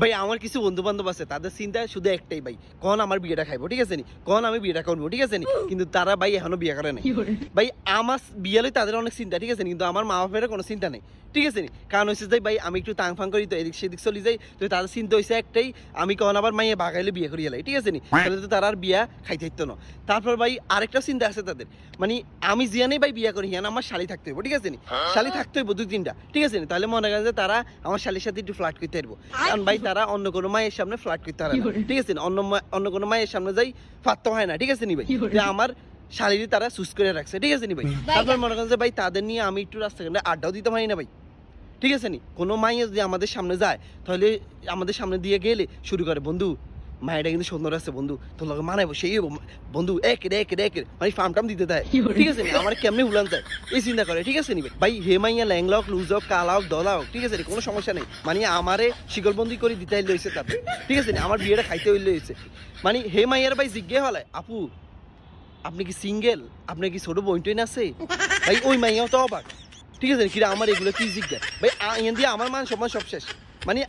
ভাই আমার কিছু বন্ধু বান্ধব আছে, তাদের চিন্তা শুধু একটাই ভাই, কখন আমার বিয়েটা খাইবো, ঠিক আছে নি, কখন আমি বিয়েটা করবো, ঠিক আছে নি। কিন্তু তারা ভাই এখনো বিয়ে করে নাই ভাই। আমার বিয়ে হলে তাদের অনেক চিন্তা, ঠিক আছে, কিন্তু আমার মা বাপের কোনো চিন্তা নেই, ঠিক আছে নি। কারণ হচ্ছে যে ভাই আমি একটু টাং ফাং করি তো এদিক সেদিক চলে যাই, তো তাদের চিন্তা হয়েছে একটাই, আমি কখন আবার মাইয়ে বাগাইলে বিয়ে করিয়ে লাই, ঠিক আছে নি। তাহলে তো তারা আর বিয়া খাইতে হইতো না। তারপর ভাই আরেকটা চিন্তা আছে তাদের, মানে আমি জিয়ানেই ভাই বিয়ে করি, হিয়ান আমার শালি থাকতে হইব, ঠিক আছে নি। শালি থাকতে হইব 2-3টা, ঠিক আছে নি। তাহলে মনে করেন যে তারা আমার শালির সাথে একটু ফ্লার্ট করতে পারবো, কারণ ভাই তারা অন্য কোনো মায়ের সামনে ফ্লার্ট করতে পারে না, ঠিক আছে, অন্য কোনো মায়ের সামনে যাই ফাটতে হয় না, ঠিক আছে নি ভাই। যে আমার শালীরি তারা চুজ করে রাখছে, ঠিক আছে নি ভাই। তারপর মনে করেন যে ভাই তাদের নিয়ে আমি একটু রাস্তাঘাটে আড্ডাও দিতে পারি না ভাই, ঠিক আছে নি। কোনো মাইয়া যদি আমাদের সামনে যায়, তাহলে আমাদের সামনে দিয়ে গেলে শুরু করে, বন্ধু মায়েরা কিন্তু সুন্দর আছে বন্ধু, তোর লগে মানাইবো সেই বন্ধু একের মানে ফার্ম টাম দিতে দেয়, ঠিক আছে নি। আমার কেমনে উলান যায় এই চিন্তা করে, ঠিক আছে নি ভাই। হে মাইয়া ল্যাংলক লুজক কালাওক দলাওক, ঠিক আছে নি, কোনো সমস্যা নেই। মানে আমারে শিকলবন্দি করে দিতে হইলে তাতে, ঠিক আছে নি। আমার বিয়েটা খাইতে হইলে হয়েছে, মানে হে মাইয়ার ভাই জিজ্ঞে হলে, আপু আপনি কি সিঙ্গেল, আপনার কি ছোট বোন টোন আছে ভাই? ওই মাইয়াও তো অবাক, ঠিক আছে কিরা আমার এগুলো কি জিজ্ঞাসা ভাই। এখান দিয়ে আমার মান সম্মান সব শেষ, মানে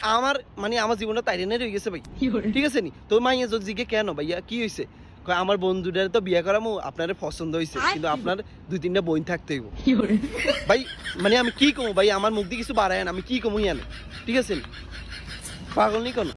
আমার জীবনটা তাইরেনে রয়ে গেছে ভাই, ঠিক আছে নি। তো মাইয়া যদি জিজ্ঞে কেন ভাইয়া কি হয়েছে, আমার বন্ধুটার তো বিয়ে করামো, আপনার পছন্দ হয়েছে, কিন্তু আপনার 2-3টা বোন থাকতে হইব ভাই। মানে আমি কি কমু ভাই, আমার মুখ দিয়ে কিছু বাড়ায় না, আমি কি কমু ইয়ান, ঠিক আছে নি, পাগল নি কোনো।